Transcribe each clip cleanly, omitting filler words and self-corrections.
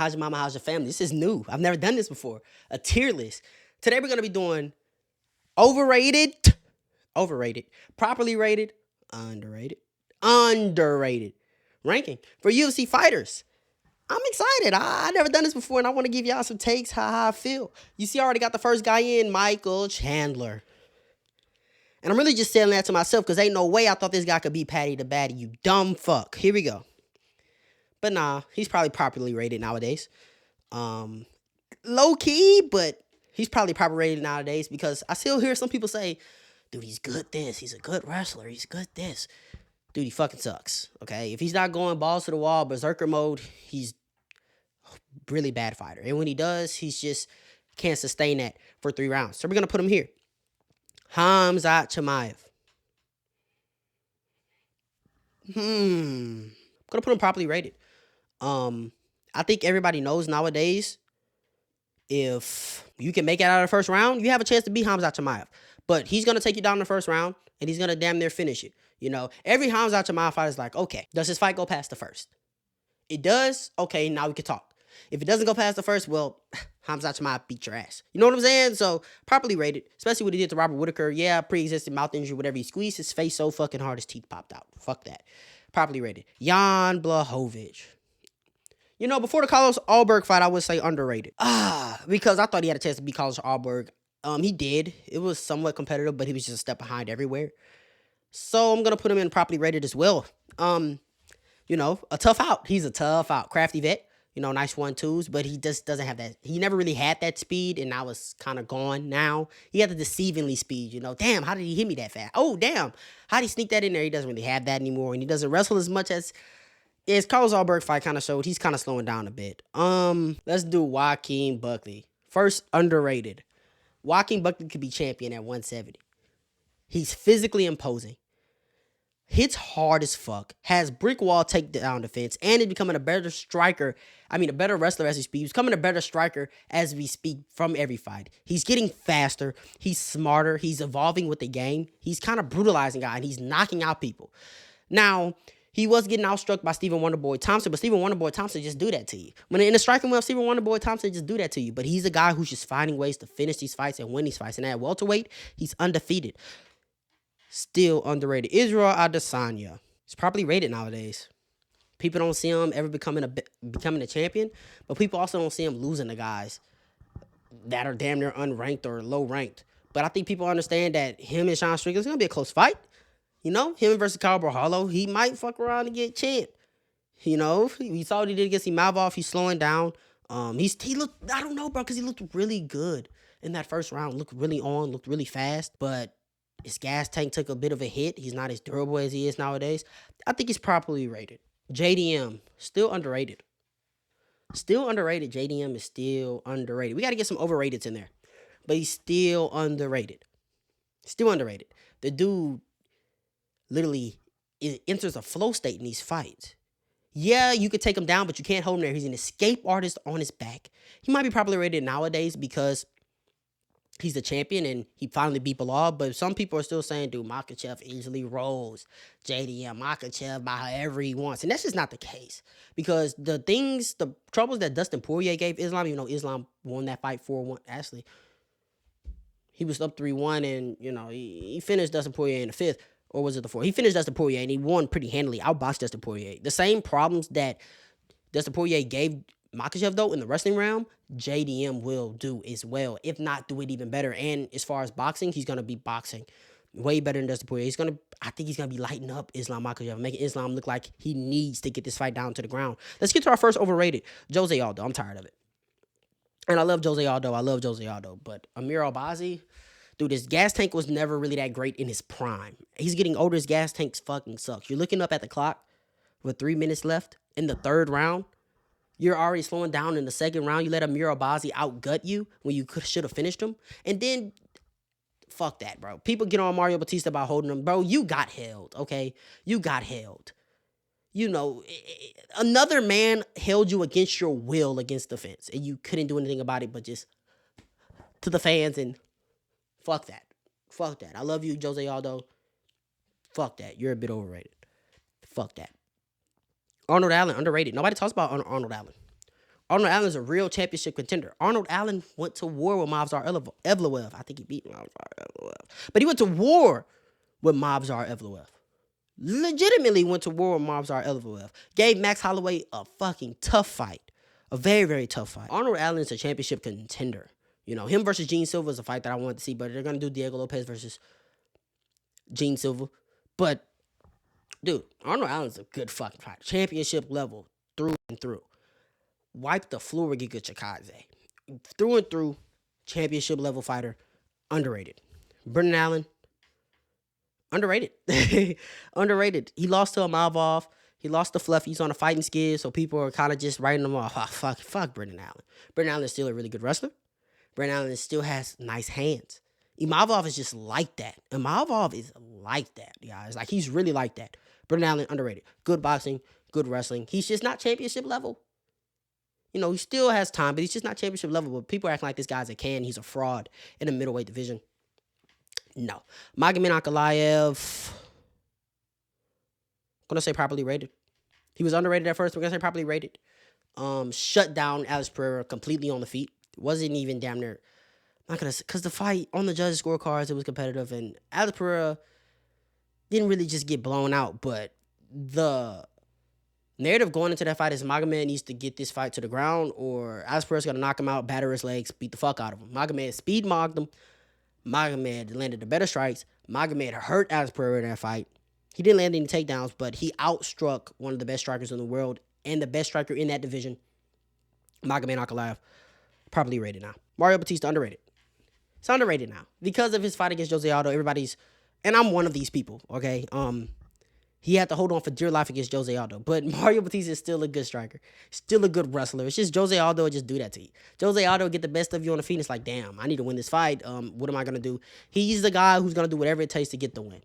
How's your mama? How's your family? This is new. I've never done this before. A tier list. Today we're gonna be doing overrated, overrated, properly rated, underrated, underrated ranking for UFC fighters. I'm excited. I never done this before, and I want to give y'all some takes how I feel. You see, I already got the first guy in, Michael Chandler. And I'm really just saying that to myself because ain't no way I thought this guy could beat Patty the Batty, you dumb fuck. Here we go. But nah, he's probably properly rated nowadays. Low key, but he's probably properly rated nowadays because I still hear some people say, dude, he's good this. He's a good wrestler. He's good this. Dude, he fucking sucks. Okay? If he's not going balls to the wall, berserker mode, he's really bad fighter. And when he does, he's just can't sustain that for 3 rounds. So we're going to put him here. Khamzat Chimaev. I'm going to put him properly rated. I think everybody knows nowadays if you can make it out of the first round, you have a chance to beat Khamzat Chimaev. But he's going to take you down in the first round, and he's going to damn near finish it. You know, every Khamzat Chimaev fighter is like, okay, does this fight go past the first? It does? Okay, now we can talk. If it doesn't go past the first, well, Khamzat Chimaev beat your ass. You know what I'm saying? So, properly rated, especially what he did to Robert Whitaker. Yeah, pre-existing mouth injury, whatever. He squeezed his face so fucking hard his teeth popped out. Fuck that. Properly rated. Jan Blachowicz. You know, before the Carlos Alberg fight, I would say underrated. Because I thought he had a chance to beat Carlos Alberg. He did. It was somewhat competitive, but he was just a step behind everywhere. So I'm going to put him in properly rated as well. You know, a tough out. He's a tough out. Crafty vet. You know, nice 1-2s, but he just doesn't have that. He never really had that speed, and now it's kind of gone now. He had the deceivingly speed, you know. Damn, how did he hit me that fast? Oh, damn. How did he sneak that in there? He doesn't really have that anymore, and he doesn't wrestle as much as Carlos Alberg fight kind of showed. He's kind of slowing down a bit. Let's do Joaquin Buckley. First, underrated. Joaquin Buckley could be champion at 170. He's physically imposing. Hits hard as fuck. Has brick wall takedown defense. And is becoming a better striker. I mean, a better wrestler as we speak. He's becoming a better striker as we speak from every fight. He's getting faster. He's smarter. He's evolving with the game. He's kind of brutalizing guy. And he's knocking out people. Now, he was getting outstruck by Stephen Wonderboy Thompson, but Stephen Wonderboy Thompson just do that to you. When in the striking wheel, Stephen Wonderboy Thompson just do that to you. But he's a guy who's just finding ways to finish these fights and win these fights. And at welterweight, he's undefeated. Still underrated. Israel Adesanya. He's properly rated nowadays. People don't see him ever becoming a champion, but people also don't see him losing to guys that are damn near unranked or low ranked. But I think people understand that him and Sean Strickland's gonna be a close fight. You know, him versus Kyle Berhalo, he might fuck around and get champed. You know, we saw what he did against Imavov. He's slowing down. He looked, I don't know, bro, because he looked really good in that first round. Looked really on, looked really fast, but his gas tank took a bit of a hit. He's not as durable as he is nowadays. I think he's properly rated. JDM, still underrated. Still underrated. JDM is still underrated. We got to get some overrateds in there. But he's still underrated. Still underrated. The dude literally enters a flow state in these fights. Yeah, you could take him down, but you can't hold him there. He's an escape artist on his back. He might be properly rated nowadays because he's the champion and he finally beat Bilal, but some people are still saying, dude, Makhachev easily rolls JDM Makhachev by however he wants. And that's just not the case because the troubles that Dustin Poirier gave Islam, even though Islam won that fight 4-1, actually, he was up 3-1 and, you know, he finished Dustin Poirier in the 5th. Or was it the 4th? He finished Dustin Poirier and he won pretty handily, outboxed Dustin Poirier. The same problems that Dustin Poirier gave Makhachev, though, in the wrestling realm, JDM will do as well, if not do it even better. And as far as boxing, he's going to be boxing way better than Dustin Poirier. I think he's going to be lighting up Islam Makhachev, making Islam look like he needs to get this fight down to the ground. Let's get to our first overrated, Jose Aldo. I'm tired of it. And I love Jose Aldo. But Amir Albazi, dude, his gas tank was never really that great in his prime. He's getting older. His gas tank fucking sucks. You're looking up at the clock with 3 minutes left in the 3rd round. You're already slowing down in the 2nd round. You let Amir Albazi outgut you when you should have finished him. And then, fuck that, bro. People get on Mario Bautista about holding him. Bro, you got held, okay? You got held. You know, another man held you against your will against the fence. And you couldn't do anything about it but just to the fans and fuck that. Fuck that. I love you, Jose Aldo. Fuck that. You're a bit overrated. Fuck that. Arnold Allen, underrated. Nobody talks about Arnold Allen. Arnold Allen's a real championship contender. Arnold Allen went to war with Movsar Evloev. I think he beat Movsar Evloev. But he went to war with Movsar Evloev. Legitimately went to war with Movsar Evloev. Gave Max Holloway a fucking tough fight. A very, very tough fight. Arnold Allen is a championship contender. You know, him versus Gene Silva is a fight that I wanted to see, but they're going to do Diego Lopes versus Gene Silva. But, dude, Arnold Allen's a good fucking fighter. Championship level through and through. Wiped the floor with Giga Chikadze. Through and through, championship level fighter. Underrated. Brendan Allen, underrated. Underrated. He lost to Imavov. He lost to Fluffies on a fighting skid, so people are kind of just writing him off. Oh, fuck Brendan Allen. Brendan Allen is still a really good wrestler. Brendan Allen still has nice hands. Imavov is just like that. Imavov is like that, guys. Like, he's really like that. Brendan Allen, underrated. Good boxing, good wrestling. He's just not championship level. You know, he still has time, but he's just not championship level. But people are acting like this guy's a can. He's a fraud in the middleweight division. No. Magomed Ankalaev, I'm going to say properly rated. He was underrated at first. We're going to say properly rated. Shut down Alex Pereira completely on the feet. Wasn't even damn near. I'm not going to say, because the fight on the judges' scorecards, it was competitive. And Alex Pereira didn't really just get blown out. But the narrative going into that fight is Magomed needs to get this fight to the ground, or Alex Pereira's going to knock him out, batter his legs, beat the fuck out of him. Magomed speed-mogged him. Magomed landed the better strikes. Magomed hurt Alex Pereira in that fight. He didn't land any takedowns, but he outstruck one of the best strikers in the world and the best striker in that division. Magomed Ankalaev, properly rated now. Mario Bautista, underrated. It's underrated now. Because of his fight against Jose Aldo, everybody's, and I'm one of these people, okay? He had to hold on for dear life against Jose Aldo. But Mario Bautista is still a good striker. Still a good wrestler. It's just Jose Aldo would just do that to you. Jose Aldo would get the best of you on the feet, and it's like, damn, I need to win this fight. What am I going to do? He's the guy who's going to do whatever it takes to get the win.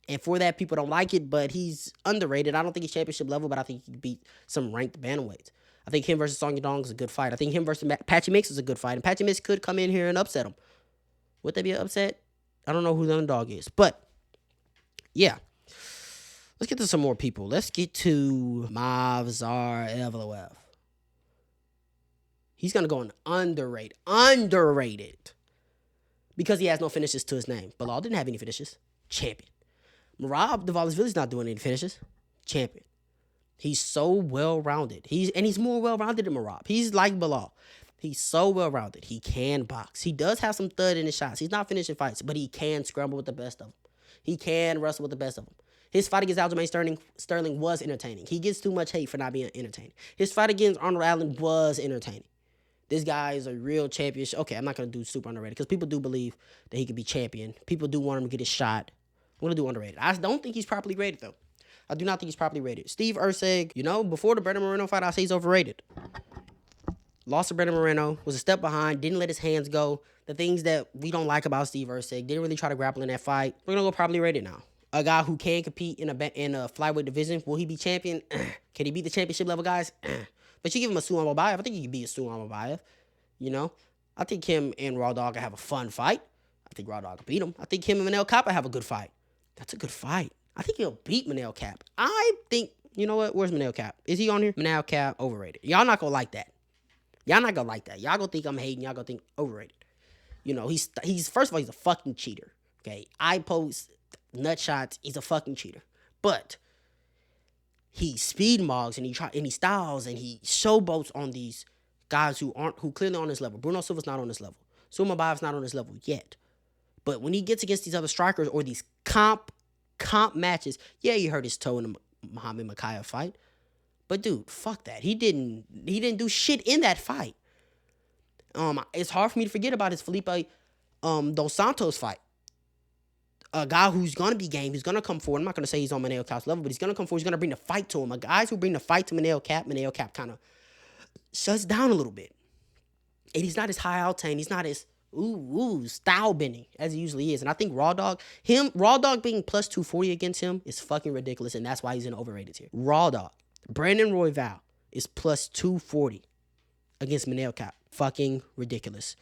And for that, people don't like it, but he's underrated. I don't think he's championship level, but I think he can beat some ranked bantamweights. I think him versus Song Yadong is a good fight. I think him versus Patchy Mix is a good fight. And Patchy Mix could come in here and upset him. Would they be an upset? I don't know who the underdog is. But, yeah. Let's get to some more people. Let's get to Movsar Evloev. He's going to go on underrated. Underrated. Because he has no finishes to his name. Belal didn't have any finishes. Champion. Merab Dvalishvili's not doing any finishes. Champion. He's so well-rounded. He's more well-rounded than Merab. He's like Belal. He's so well-rounded. He can box. He does have some thud in his shots. He's not finishing fights, but he can scramble with the best of them. He can wrestle with the best of them. His fight against Aljamain Sterling was entertaining. He gets too much hate for not being entertaining. His fight against Arnold Allen was entertaining. This guy is a real champion. Okay, I'm not going to do super underrated because people do believe that he could be champion. People do want him to get his shot. I'm going to do underrated. I don't think he's properly rated, though. I do not think he's properly rated. Steve Erceg, you know, before the Brandon Moreno fight, I say he's overrated. Lost to Brandon Moreno, was a step behind, didn't let his hands go. The things that we don't like about Steve Erceg, didn't really try to grapple in that fight. We're going to go properly rated now. A guy who can compete in a flyweight division. Will he be champion? Can he beat the championship level guys? But you give him a Suam Abayev. I think he can beat a Suam Abayev. You know? I think him and Raw Dog have a fun fight. I think Raw Dog will beat him. I think him and Beneil Dariush have a good fight. That's a good fight. I think he'll beat Beneil Dariush. I think, you know what? Where's Beneil Dariush? Is he on here? Beneil Dariush, overrated. Y'all not gonna like that. Y'all not gonna like that. Y'all gonna think I'm hating. Y'all gonna think overrated. You know, he's first of all, he's a fucking cheater. Okay? I post nut shots. He's a fucking cheater. But he speed mogs and he styles and he showboats on these guys who clearly on this level. Bruno Silva's not on this level. Suam Abaev's not on this level yet. But when he gets against these other strikers or these comp matches, yeah, he hurt his toe in the Muhammad Mokaev fight. But dude, fuck that. He didn't do shit in that fight. It's hard for me to forget about his Felipe Dos Santos fight. A guy who's gonna be game, who's gonna come forward. I'm not gonna say he's on Beneil Dariush's level, but he's gonna come forward. He's gonna bring the fight to him. Guys who bring the fight to Beneil Dariush kind of shuts down a little bit. And he's not as high octane. He's not as style bending as he usually is. And I think Raw Dog being plus 240 against him is fucking ridiculous, and that's why he's in the overrated tier. Raw Dog, Brandon Royval is plus 240 against Beneil Dariush. Fucking ridiculous.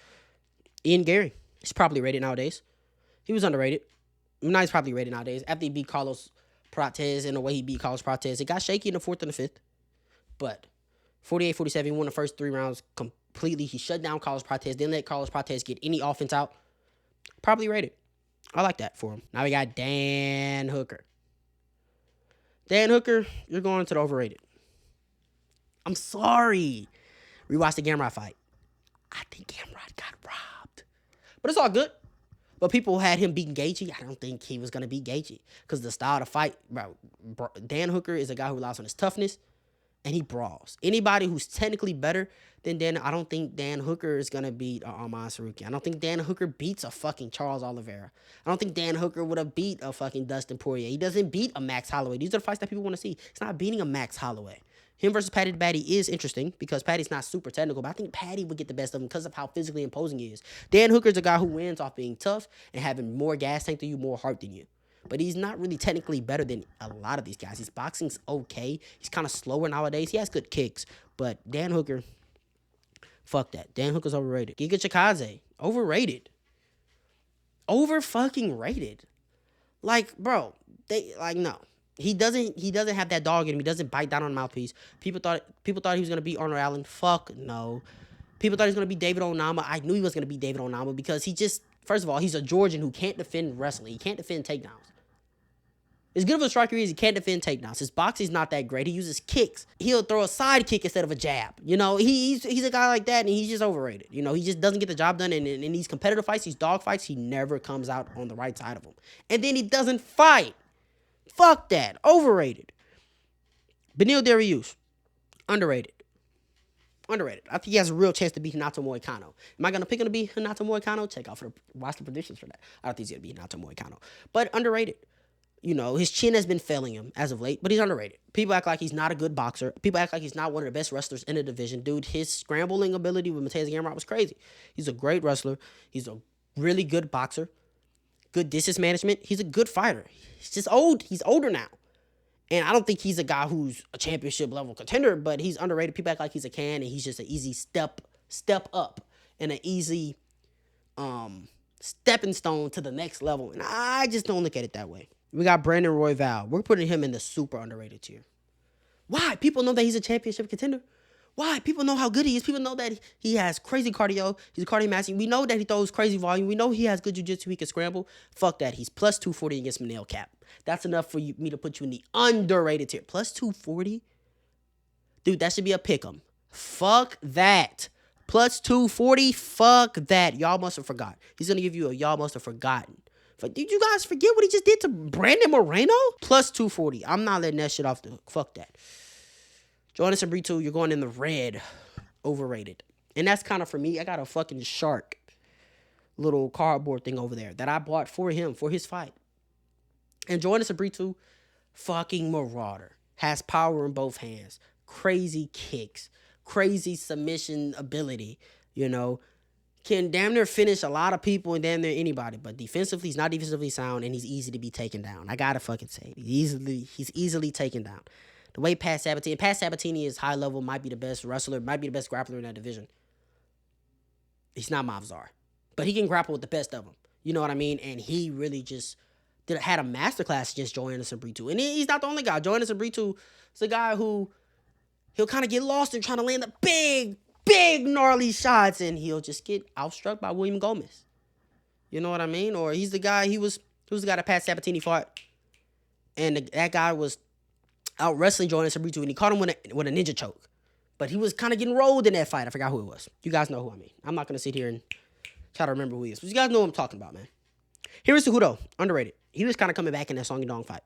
Ian Gary is probably rated nowadays. He was underrated. Now he's probably rated nowadays. After he beat Carlos Prates in the way he beat Carlos Prates, it got shaky in the 4th and the 5th. But 48-47. He won the first 3 rounds completely. He shut down Carlos Prates. Didn't let Carlos Prates get any offense out. Probably rated. I like that for him. Now we got Dan Hooker. Dan Hooker, you're going to the overrated. I'm sorry. Rewatch the Gamrot fight. I think Gamrot got robbed. But it's all good. But people had him beating Gaethje. I don't think he was going to beat Gaethje. Because the style of the fight, bro, Dan Hooker is a guy who relies on his toughness. And he brawls. Anybody who's technically better than Dan, I don't think Dan Hooker is going to beat Arman Sarukian. I don't think Dan Hooker beats a fucking Charles Oliveira. I don't think Dan Hooker would have beat a fucking Dustin Poirier. He doesn't beat a Max Holloway. These are the fights that people want to see. It's not beating a Max Holloway. Him versus Paddy the Baddy is interesting because Paddy's not super technical, but I think Paddy would get the best of him because of how physically imposing he is. Dan Hooker's a guy who wins off being tough and having more gas tank than you, more heart than you. But he's not really technically better than a lot of these guys. His boxing's okay. He's kind of slower nowadays. He has good kicks. But Dan Hooker, fuck that. Dan Hooker's overrated. Giga Chikadze, overrated. Over-fucking-rated. Like, bro, no. He doesn't have that dog in him. He doesn't bite down on the mouthpiece. People thought he was going to beat Arnold Allen. Fuck no. People thought he was going to beat David Onama. I knew he was going to beat David Onama because he just, first of all, he's a Georgian who can't defend wrestling. He can't defend takedowns. As good of a striker he can't defend takedowns. His boxing's not that great. He uses kicks. He'll throw a side kick instead of a jab. You know, he's a guy like that, and he's just overrated. You know, he just doesn't get the job done. And in these competitive fights, these dog fights, he never comes out on the right side of them. And then he doesn't fight. Fuck that. Overrated. Beneil Dariush. Underrated. Underrated. I think he has a real chance to beat Renato Moicano. Am I going to pick him to beat Renato Moicano? Watch the predictions for that. I don't think he's going to beat Renato Moicano. But underrated. You know, his chin has been failing him as of late, but he's underrated. People act like he's not a good boxer. People act like he's not one of the best wrestlers in the division. Dude, his scrambling ability with Mateusz Gamrot was crazy. He's a great wrestler. He's a really good boxer. Good distance management. He's a good fighter. He's just old. He's older now. And I don't think he's a guy who's a championship level contender, but he's underrated. People act like he's a can, and he's just an easy step up and an easy stepping stone to the next level. And I just don't look at it that way. We got Brandon Royval. We're putting him in the super underrated tier. Why? People know that he's a championship contender. Why? People know how good he is. People know that he has crazy cardio. He's a cardio master. We know that he throws crazy volume. We know he has good jiu-jitsu. He can scramble. Fuck that. He's plus 240 against Beneil Kape. That's enough for me to put you in the underrated tier. Plus 240? Dude, that should be a pick'em. Fuck that. Plus 240? Fuck that. Y'all must have forgot. He's going to give you a y'all must have forgotten. But did you guys forget what he just did to Brandon Moreno? Plus 240. I'm not letting that shit off the hook. Fuck that. Joanderson Brito, you're going in the red. Overrated. And that's kind of for me. I got a fucking shark little cardboard thing over there that I bought for him, for his fight. And Joanderson Brito, fucking marauder. Has power in both hands. Crazy kicks. Crazy submission ability. You know. Can damn near finish a lot of people and damn near anybody. But defensively, he's not defensively sound, and he's easy to be taken down. I gotta fucking say it. He's easily taken down. The way Pat Sabatini is high level, might be the best wrestler, might be the best grappler in that division. He's not Movsar. But he can grapple with the best of them. You know what I mean? And he really just had a masterclass against Joanderson Brito. And he's not the only guy. Joanderson Brito is a guy who he'll kind of get lost in trying to land the big gnarly shots, and he'll just get outstruck by William Gomez. You know what I mean? Or he's the guy, he was the guy that Pat Sabatini fought, and that guy was out wrestling Joanderson Brito, and he caught him with a ninja choke. But he was kind of getting rolled in that fight. I forgot who it was. You guys know who I mean. I'm not going to sit here and try to remember who he is. But you guys know what I'm talking about, man. Here's Cejudo, underrated. He was kind of coming back in that Song Yadong fight.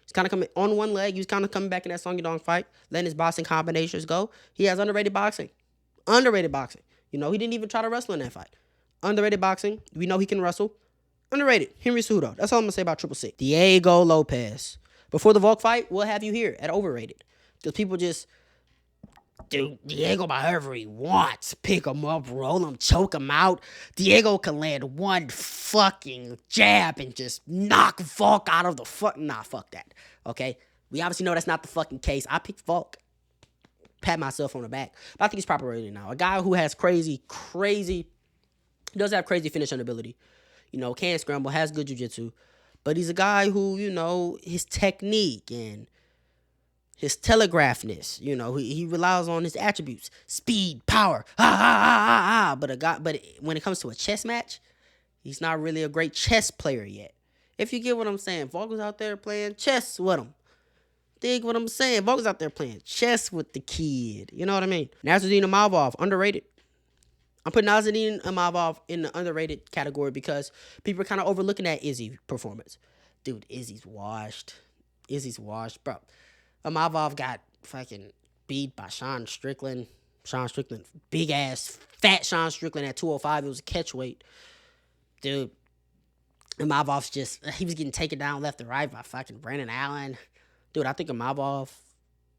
He's kind of coming on one leg. He was kind of coming back in that Song Yadong fight, letting his boxing combinations go. He has underrated boxing. Underrated boxing. You know, he didn't even try to wrestle in that fight. Underrated boxing. We know he can wrestle. Underrated. Henry Cejudo. That's all I'm going to say about 666. Diego Lopes. Before the Volk fight, we'll have you here at Overrated. Because people just, dude, Diego by however he wants. Pick him up, roll him, choke him out. Diego can land one fucking jab and just knock Volk out of the fuck. Nah, fuck that. Okay? We obviously know that's not the fucking case. I picked Volk. Pat myself on the back. But I think he's proper rated now. A guy who has crazy, he does have crazy finishing ability. You know, can scramble, has good jiu-jitsu. But he's a guy who, you know, his technique and his telegraphness. You know, he relies on his attributes: speed, power, But when it comes to a chess match, he's not really a great chess player yet. If you get what I'm saying, Vogel's out there playing chess with him. Dig what I'm saying? Vogel's out there playing chess with the kid. You know what I mean? Nassourdine Imavov, underrated. I'm putting Nassourdine Imavov in the underrated category because people are kind of overlooking that Izzy performance. Dude, Izzy's washed, bro. Imavov got fucking beat by Sean Strickland. Big ass, fat Sean Strickland at 205. It was a catch weight. Dude, Imavov's he was getting taken down left and right by fucking Brandon Allen. Dude, I think Imavov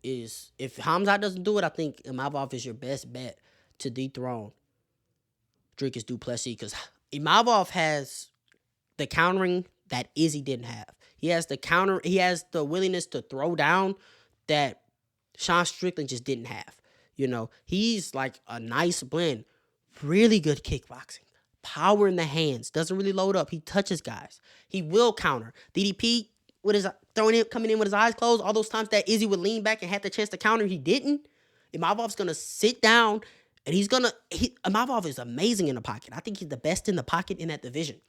is, if Khamzat doesn't do it, I think Imavov is your best bet to dethrone Dricus du Plessis, because Imavov has the countering that Izzy didn't have. He has the willingness to throw down that Sean Strickland just didn't have. You know, he's like a nice blend. Really good kickboxing. Power in the hands. Doesn't really load up. He touches guys. He will counter. DDP with his coming in with his eyes closed. All those times that Izzy would lean back and had the chance to counter, he didn't. Imavov's gonna sit down and Imavov is amazing in the pocket. I think he's the best in the pocket in that division.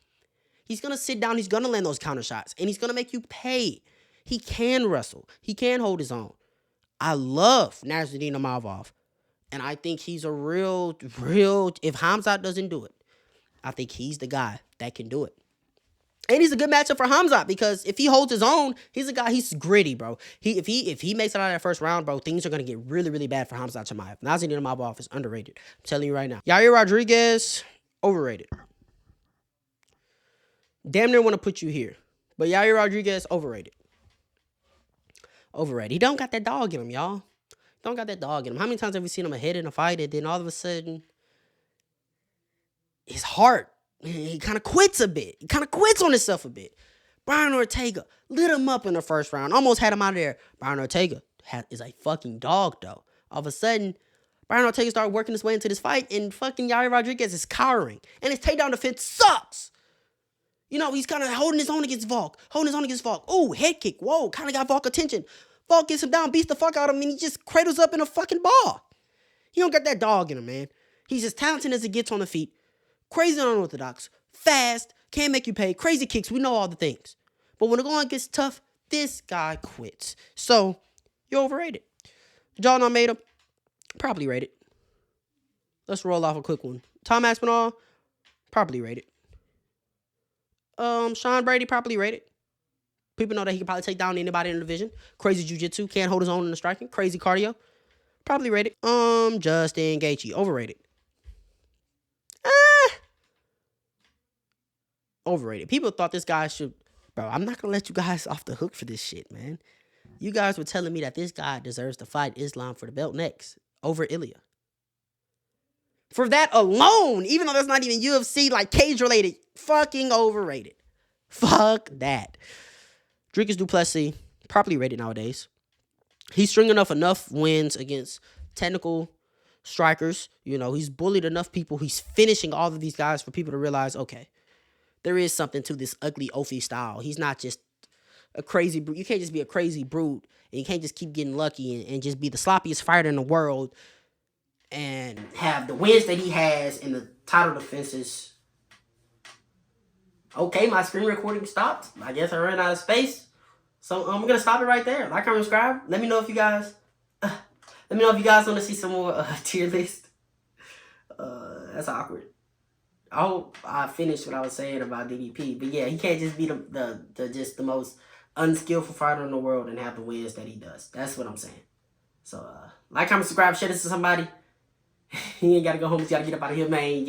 He's gonna sit down. He's gonna land those counter shots, and he's gonna make you pay. He can wrestle. He can hold his own. I love Nassourdine Imavov, and I think he's a real. If Khamzat doesn't do it, I think he's the guy that can do it. And he's a good matchup for Khamzat because if he holds his own, he's a guy, he's gritty, bro. If he makes it out of that first round, bro, things are going to get really, really bad for Khamzat Chimaev. Nassourdine Imavov is underrated. I'm telling you right now. Yair Rodriguez, overrated. Damn near want to put you here. But Yair Rodriguez, overrated. Overrated. He don't got that dog in him, y'all. Don't got that dog in him. How many times have we seen him ahead in a fight and then all of a sudden his heart, he kind of quits a bit. He kind of quits on himself a bit. Brian Ortega lit him up in the first round. Almost had him out of there. Brian Ortega is a fucking dog, though. All of a sudden, Brian Ortega started working his way into this fight, and fucking Yair Rodriguez is cowering. And his takedown defense sucks. You know, he's kind of holding his own against Volk. Ooh, head kick. Whoa, kind of got Volk attention. Volk gets him down, beats the fuck out of him, and he just cradles up in a fucking ball. He don't got that dog in him, man. He's as talented as it gets on the feet. Crazy unorthodox. Fast. Can't make you pay. Crazy kicks. We know all the things. But when the going gets tough, this guy quits. So, you're overrated. Jailton Almeida, properly rated. Let's roll off a quick one. Tom Aspinall, properly rated. Sean Brady, properly rated. People know that he can probably take down anybody in the division. Crazy jiu-jitsu, can't hold his own in the striking. Crazy cardio, probably rated. Justin Gaethje, overrated. Overrated. People thought this guy should... Bro, I'm not going to let you guys off the hook for this shit, man. You guys were telling me that this guy deserves to fight Islam for the belt next over Ilya. For that alone, even though that's not even UFC, like cage-related, fucking overrated. Fuck that. Dricus du Plessis, properly rated nowadays. He's stringing up enough wins against technical strikers. You know, he's bullied enough people. He's finishing all of these guys for people to realize, okay, there is something to this ugly Ophi style. He's not just a crazy brute. You can't just be a crazy brute, and you can't just keep getting lucky and just be the sloppiest fighter in the world and have the wins that he has in the title defenses. Okay, my screen recording stopped. I guess I ran out of space. So I'm gonna stop it right there. Like, comment, subscribe. Let me know if you guys want to see some more tier list. That's awkward. I hope I finished what I was saying about DDP. But yeah, he can't just be the most unskillful fighter in the world and have the wins that he does. That's what I'm saying. So like, comment, subscribe, share this to somebody. He ain't gotta go home. He gotta get up out of here, man.